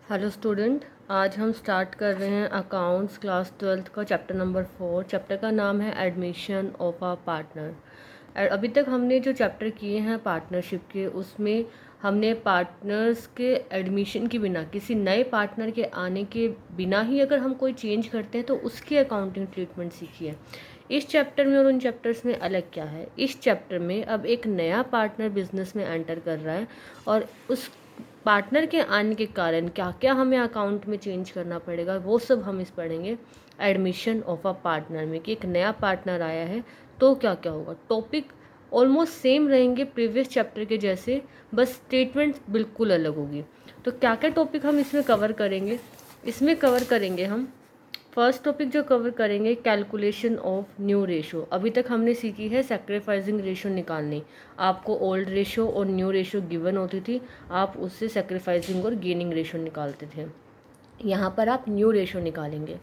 Hello student, आज हम start कर रहे हैं अकाउंट्स क्लास 12th का चैप्टर नंबर 4। चैप्टर का नाम है एडमिशन ऑफ अ पार्टनर। अभी तक हमने जो चैप्टर किए हैं पार्टनरशिप के, उसमें हमने पार्टनर्स के एडमिशन के बिना, किसी नए पार्टनर के आने के बिना ही अगर हम कोई चेंज करते हैं तो उसकी अकाउंटिंग ट्रीटमेंट सीखी है। इस चैप्टर में और उन चैप्टर्स में अलग क्या है? इस चैप्टर में अब एक नया पार्टनर बिजनेस में एंटर कर रहा है और उस पार्टनर के आने के कारण क्या क्या हमें अकाउंट में चेंज करना पड़ेगा, वो सब हम इस पढ़ेंगे एडमिशन ऑफ अ पार्टनर में, कि एक नया पार्टनर आया है तो क्या क्या होगा। टॉपिक ऑलमोस्ट सेम रहेंगे प्रीवियस चैप्टर के जैसे, बस स्टेटमेंट बिल्कुल अलग होगी। तो क्या क्या टॉपिक हम इसमें कवर करेंगे? इसमें कवर करेंगे हम फर्स्ट टॉपिक जो कवर करेंगे, कैलकुलेशन ऑफ न्यू रेशो। अभी तक हमने सीखी है सेक्रीफाइसिंग रेशो निकालनी। आपको ओल्ड रेशो और न्यू रेशो गिवन होती थी, आप उससे सेक्रीफाइसिंग और गेनिंग रेशो निकालते थे। यहाँ पर आप न्यू रेशो निकालेंगे।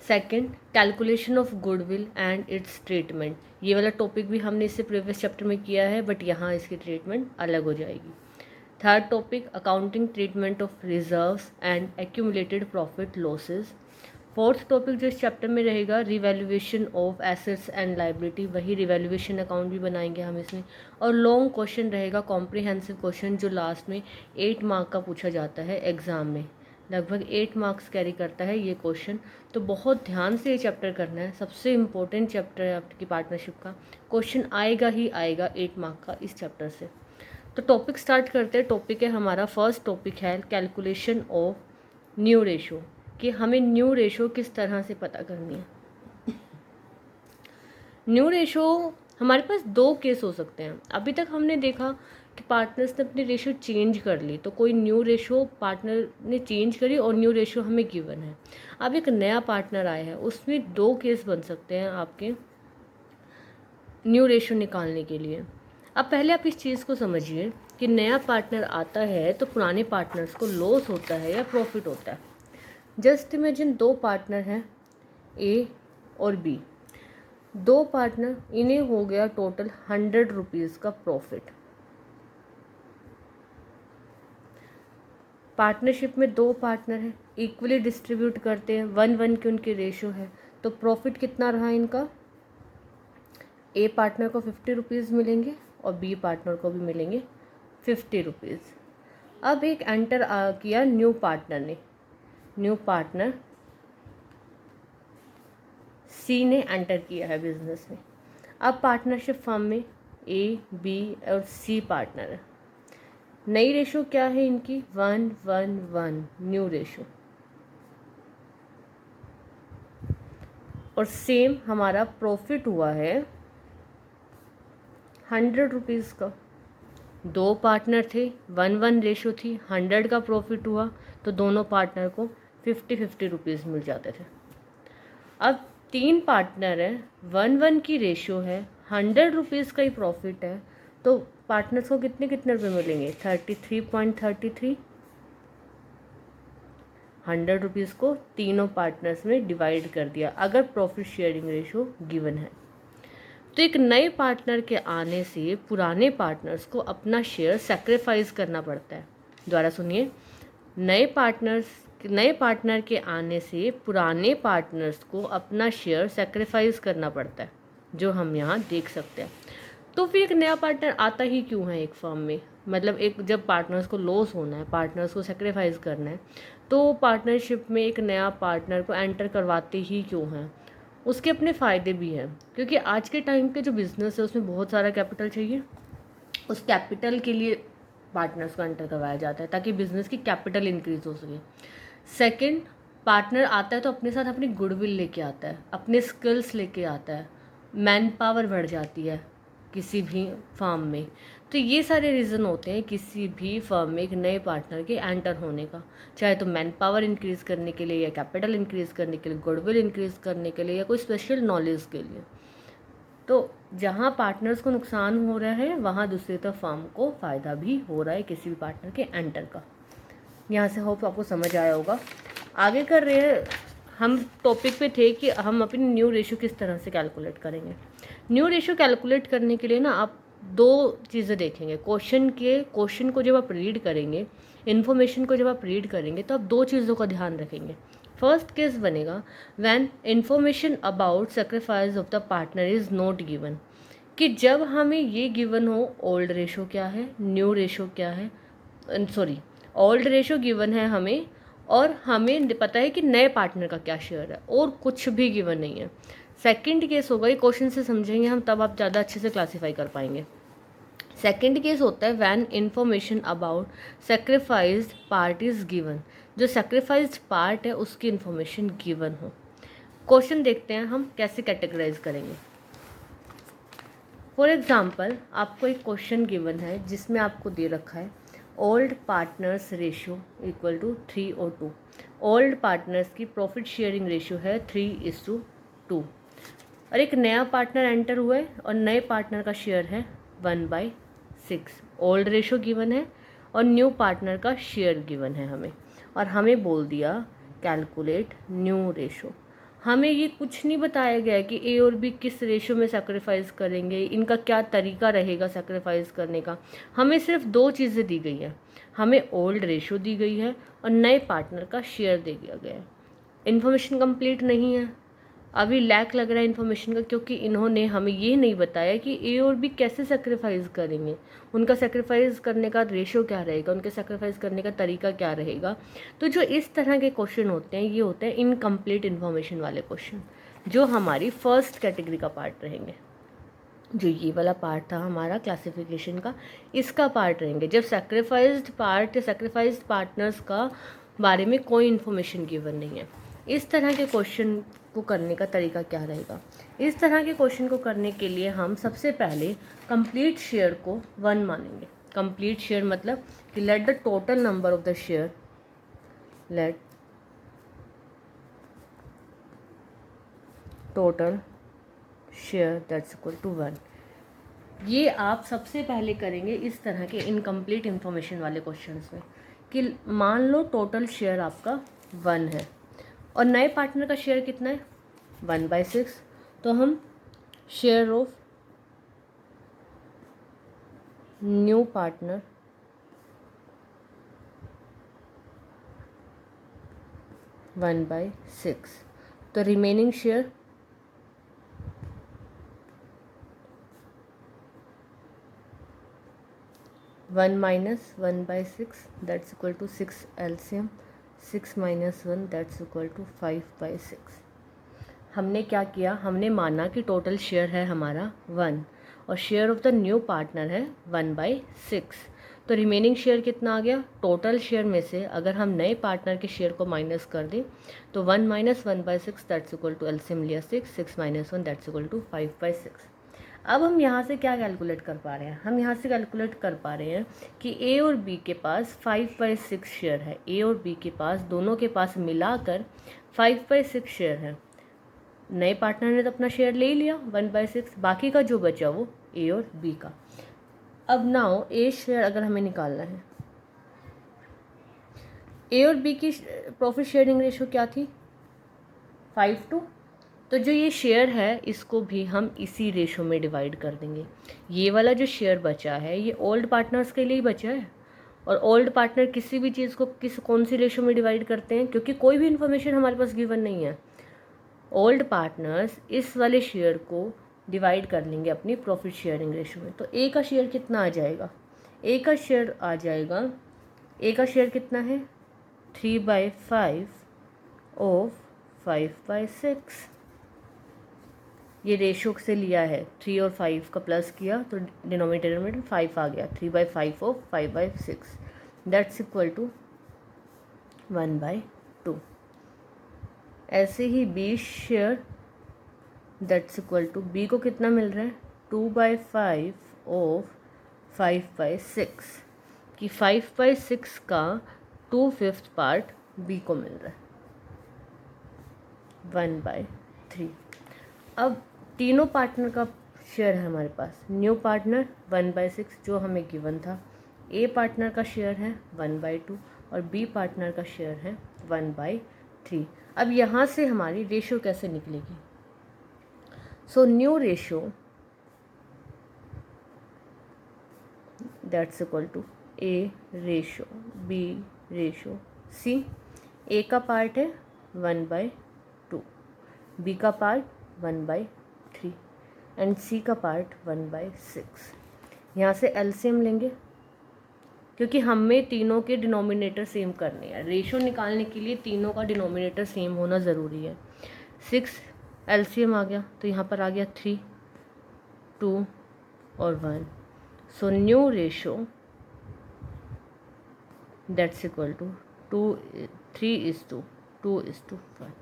Second, calculation of goodwill and it's treatment. ये वाला टॉपिक भी हमने इससे प्रीवियस चैप्टर में किया है, बट यहाँ इसकी ट्रीटमेंट अलग हो जाएगी। Third topic, accounting treatment of reserves and accumulated profit losses. Fourth topic जो इस चैप्टर में रहेगा, revaluation of assets and liability. वही रिवैल्यूएशन अकाउंट भी बनाएंगे हम इसमें। और लॉन्ग क्वेश्चन रहेगा, कॉम्प्रिहेंसिव क्वेश्चन, जो लास्ट में 8 मार्क का पूछा जाता है एग्जाम में। लगभग 8 मार्क्स कैरी करता है ये क्वेश्चन। तो बहुत ध्यान से ये चैप्टर करना है, सबसे इम्पोर्टेंट चैप्टर है आपकी पार्टनरशिप का। क्वेश्चन आएगा ही आएगा 8 मार्क का इस चैप्टर से। तो टॉपिक स्टार्ट करते हैं। टॉपिक है हमारा, फर्स्ट टॉपिक है कैलकुलेशन ऑफ न्यू रेशो, कि हमें न्यू रेशो किस तरह से पता करनी है। न्यू रेशो हमारे पास दो केस हो सकते हैं। अभी तक हमने देखा कि पार्टनर्स ने अपनी रेशो चेंज कर ली, तो कोई न्यू रेशो पार्टनर ने चेंज करी और न्यू रेशो हमें गिवन है। अब एक नया पार्टनर आया है, उसमें दो केस बन सकते हैं आपके न्यू रेशो निकालने के लिए। अब पहले आप इस चीज़ को समझिए कि नया पार्टनर आता है तो पुराने पार्टनर्स को लॉस होता है या प्रॉफिट होता है। जस्ट इमेजिन दो पार्टनर हैं, ए और बी। दो पार्टनर, इन्हें हो गया टोटल 100 रुपीज़ का प्रॉफिट। पार्टनरशिप में दो पार्टनर हैं, इक्वली डिस्ट्रीब्यूट करते हैं, 1:1 की उनकी रेशो है। तो प्रॉफिट कितना रहा इनका? ए पार्टनर को 50 रुपीज़ मिलेंगे और बी पार्टनर को भी मिलेंगे 50 रुपीज़। अब एक एंटर किया न्यू पार्टनर ने, न्यू पार्टनर सी ने एंटर किया है बिजनेस में। अब पार्टनरशिप फर्म में ए, बी और सी पार्टनर है। नई रेशो क्या है इनकी? 1:1:1 न्यू रेशो। और सेम हमारा प्रॉफिट हुआ है 100 रुपीज़ का। दो पार्टनर थे, 1:1 रेशो थी, 100 का प्रॉफिट हुआ, तो दोनों पार्टनर को 50-50 रुपीज़ मिल जाते थे। अब तीन पार्टनर है, 1:1 की रेशो है, 100 रुपीज़ का ही प्रॉफिट है, तो पार्टनर्स को कितने कितने रुपये मिलेंगे? 33.33। 100 रुपीज़ को तीनों पार्टनर्स में डिवाइड कर दिया अगर प्रॉफिट शेयरिंग रेशो गिवन है। तो एक नए पार्टनर के आने से पुराने पार्टनर्स को अपना शेयर सेक्रीफाइस करना पड़ता है। दोबारा सुनिए, नए पार्टनर के आने से पुराने पार्टनर्स को अपना शेयर सेक्रीफाइस करना पड़ता है, जो हम यहाँ देख सकते हैं। तो फिर एक नया पार्टनर आता ही क्यों है एक फर्म में? मतलब एक जब पार्टनर्स को लॉस होना है, पार्टनर्स को सेक्रीफाइस करना है, तो पार्टनरशिप में एक नया पार्टनर को एंटर करवाते ही क्यों हैं? उसके अपने फ़ायदे भी हैं, क्योंकि आज के टाइम के जो बिज़नेस है उसमें बहुत सारा कैपिटल चाहिए। उस कैपिटल के लिए पार्टनर्स को एंटर करवाया जाता है ताकि बिजनेस की कैपिटल इंक्रीज हो सके। सेकंड, पार्टनर आता है तो अपने साथ अपनी गुडविल लेके आता है, अपने स्किल्स लेके आता है, मैन पावर बढ़ जाती है किसी भी फर्म में। तो ये सारे रीज़न होते हैं किसी भी फर्म में एक नए पार्टनर के एंटर होने का, चाहे तो मैन पावर इंक्रीज़ करने के लिए या कैपिटल इंक्रीज़ करने के लिए, गुडविल इंक्रीज़ करने के लिए या कोई स्पेशल नॉलेज के लिए। तो जहाँ पार्टनर्स को नुकसान हो रहा है वहाँ दूसरी तरफ फर्म को फ़ायदा भी हो रहा है किसी भी पार्टनर के एंटर का। यहाँ से होप आपको समझ आया होगा। आगे कर रहे हैं, हम टॉपिक पे थे कि हम अपनी न्यू रेशो किस तरह से कैलकुलेट करेंगे। न्यू रेशो कैलकुलेट करने के लिए ना आप दो चीज़ें देखेंगे। क्वेश्चन को जब आप रीड करेंगे, इन्फॉर्मेशन को जब आप रीड करेंगे तो आप दो चीज़ों का ध्यान रखेंगे। फर्स्ट केस बनेगा when information about sacrifice of the partner is not given, कि जब हमें ये गिवन हो ओल्ड रेशो क्या है, न्यू रेशो क्या है, सॉरी ओल्ड रेशो गिवन है हमें और हमें पता है कि नए पार्टनर का क्या शेयर है और कुछ भी गिवन नहीं है। सेकंड केस होगा, ये क्वेश्चन से समझेंगे हम तब आप ज़्यादा अच्छे से क्लासीफाई कर पाएंगे। सेकंड केस होता है when information about sacrificed part is given, जो सेक्रीफाइस्ड पार्ट है उसकी इन्फॉर्मेशन गिवन हो। क्वेश्चन देखते हैं हम कैसे कैटेगराइज करेंगे। फॉर एग्जाम्पल आपको एक क्वेश्चन गिवन है जिसमें आपको दे रखा है old partners ratio equal to 3:2। Old partners की प्रॉफिट शेयरिंग रेशियो है 3:2 और एक नया पार्टनर एंटर हुआ है और नए पार्टनर का शेयर है 1/6। ओल्ड रेशो गिवन है और न्यू पार्टनर का शेयर गिवन है हमें, और हमें बोल दिया कैलकुलेट न्यू रेशो। हमें ये कुछ नहीं बताया गया कि ए और बी किस रेशो में सेक्रीफाइस करेंगे, इनका क्या तरीका रहेगा सेक्रीफाइस करने का। हमें सिर्फ दो चीज़ें दी गई हैं, हमें ओल्ड रेशो दी गई है और नए पार्टनर का शेयर दे दिया गया है। इन्फॉर्मेशन कंप्लीट नहीं है, अभी लैक लग रहा है इन्फॉर्मेशन का, क्योंकि इन्होंने हमें ये नहीं बताया कि ए और बी कैसे सेक्रीफाइस करेंगे, उनका सेक्रीफाइस करने का रेशो क्या रहेगा, उनके सेक्रीफाइस करने का तरीका क्या रहेगा। तो जो इस तरह के क्वेश्चन होते हैं ये होते हैं इनकम्प्लीट इन्फॉर्मेशन वाले क्वेश्चन, जो हमारी फर्स्ट कैटेगरी का पार्ट रहेंगे। जो ये वाला पार्ट था हमारा क्लासिफिकेशन का, इसका पार्ट रहेंगे जब सेक्रीफाइस्ड पार्ट या सेक्रीफाइस्ड पार्टनर्स का बारे में कोई इन्फॉर्मेशन गिवन नहीं है। इस तरह के क्वेश्चन को करने का तरीका क्या रहेगा। इस तरह के क्वेश्चन को करने के लिए हम सबसे पहले कंप्लीट शेयर को 1 मानेंगे। कंप्लीट शेयर मतलब कि let the total number of the share, let total share that's equal to 1। ये आप सबसे पहले करेंगे इस तरह के इनकम्प्लीट इन्फॉर्मेशन वाले क्वेश्चंस में, कि मान लो टोटल शेयर आपका 1 है और नए पार्टनर का शेयर कितना है 1/6, तो हम share of new partner one by six, तो remaining share 1 minus 1/6 that's equal to 6 LCM, 6 minus 1 that's equal to 5/6। हमने क्या किया, हमने माना कि टोटल शेयर है हमारा 1 और share of the new partner है 1/6, तो रिमेनिंग शेयर कितना आ गया। टोटल शेयर में से अगर हम नए पार्टनर के शेयर को माइनस कर दें तो 1 minus 1/6 that's equal to LCM लिया 6, 6 minus 1 दैट्स इक्वल टू 5/6। अब हम यहाँ से क्या कैलकुलेट कर पा रहे हैं, हम यहाँ से कैलकुलेट कर पा रहे हैं कि ए और बी के पास 5/6 शेयर है। ए और बी के पास दोनों के पास मिलाकर 5/6 शेयर है। नए पार्टनर ने तो अपना शेयर ले लिया 1/6, बाकी का जो बचा वो ए और बी का। अब नाउ ए शेयर अगर हमें निकालना है, ए और बी की प्रॉफिट शेयरिंग रेशो क्या थी 5:2, तो जो ये शेयर है इसको भी हम इसी रेशो में डिवाइड कर देंगे। ये वाला जो शेयर बचा है ये ओल्ड पार्टनर्स के लिए ही बचा है, और ओल्ड पार्टनर किसी भी चीज़ को कौन सी रेशो में डिवाइड करते हैं, क्योंकि कोई भी इन्फॉर्मेशन हमारे पास गिवन नहीं है। ओल्ड पार्टनर्स इस वाले शेयर को डिवाइड कर लेंगे अपनी प्रॉफिट शेयरिंग रेशो में। तो ए का शेयर कितना आ जाएगा, ए का शेयर आ जाएगा, ए का शेयर कितना है 3/5 ऑफ 5/6। ये रेशो से लिया है 3 और 5 का प्लस किया तो डिनोमिनेटर में 5 आ गया, 3/5 ऑफ 5/6 दैट्स इक्वल टू 1/2। ऐसे ही B share that's equal to, B को कितना मिल रहा है 2/5 ऑफ 5/6, कि 5/6 का 2/5 पार्ट बी को मिल रहा है 1/3। अब तीनों पार्टनर का शेयर है हमारे पास, न्यू पार्टनर 1/6 जो हमें गिवन था, ए पार्टनर का शेयर है 1/2 और बी पार्टनर का शेयर है 1/3। अब यहाँ से हमारी रेशो कैसे निकलेगी, so new ratio that's equal to A ratio B ratio C। A का पार्ट है 1/2, B का पार्ट 1/3 एंड C का पार्ट 1/6। यहाँ से एलसीएम लेंगे क्योंकि हमें तीनों के डिनोमिनेटर सेम करने हैं। रेशो निकालने के लिए तीनों का डिनोमिनेटर सेम होना ज़रूरी है। 6 एलसीएम आ गया तो यहाँ पर आ गया 3, 2 और 1। So new ratio that's equal to 3:2:1।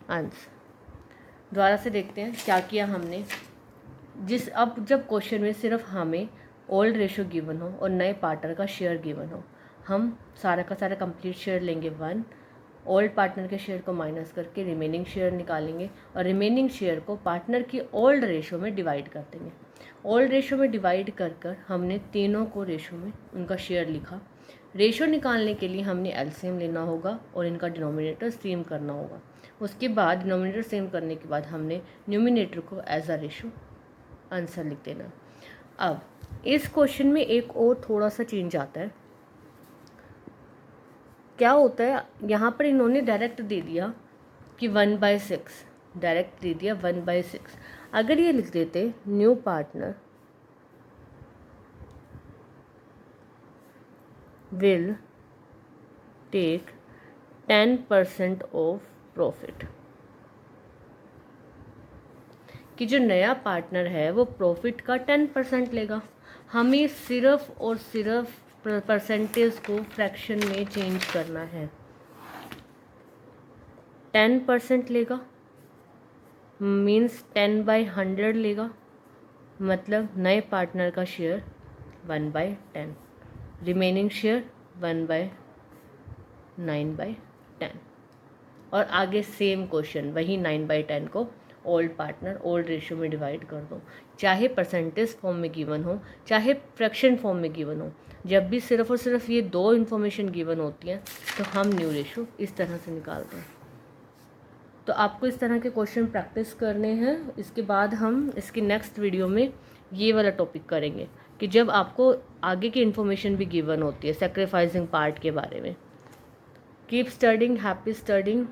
Answer दोबारा से देखते हैं क्या किया हमने। अब जब क्वेश्चन में सिर्फ हमें ओल्ड रेशो गिवन हो और नए पार्टनर का शेयर गिवन हो, हम सारा का सारा कंप्लीट शेयर लेंगे 1, ओल्ड पार्टनर के शेयर को माइनस करके रिमेनिंग शेयर निकालेंगे और रिमेनिंग शेयर को पार्टनर की ओल्ड रेशो में डिवाइड कर देंगे। ओल्ड रेशो में डिवाइड कर कर हमने तीनों को रेशो में उनका शेयर लिखा। रेशो निकालने के लिए हमने एलसीएम लेना होगा और इनका डिनोमिनेटर सेम करना होगा। उसके बाद डिनोमिनेटर सेम करने के बाद हमने न्यूमिनेटर को एज अ रेशो आंसर लिख देना। अब इस क्वेश्चन में एक और थोड़ा सा चेंज आता है। क्या होता है, यहाँ पर इन्होंने डायरेक्ट दे दिया कि 1/6, डायरेक्ट दे दिया 1/6। अगर ये लिख देते new partner will take 10% of profit, कि जो नया पार्टनर है वो प्रॉफिट का 10% लेगा। हमें सिर्फ और सिर्फ परसेंटेज को फ्रैक्शन में चेंज करना है। 10% लेगा मीन्स 10/100 लेगा, मतलब नए पार्टनर का शेयर 1/10, रिमेनिंग शेयर 1/9/10। और आगे सेम क्वेश्चन, वही 9/10 को ओल्ड पार्टनर ओल्ड रेशियो में डिवाइड कर दो, चाहे परसेंटेज फॉर्म में गिवन हो चाहे फ्रैक्शन फॉर्म में गिवन हो। जब भी सिर्फ और सिर्फ ये दो इन्फॉर्मेशन गिवन होती हैं तो हम न्यू रेशियो इस तरह से निकालते हैं। तो आपको इस तरह के क्वेश्चन प्रैक्टिस करने हैं। इसके बाद हम इसकी नेक्स्ट वीडियो में ये वाला टॉपिक करेंगे कि जब आपको आगे की इन्फॉर्मेशन भी गिवन होती है, सेक्रीफाइसिंग पार्ट के बारे में। Keep studying, happy studying.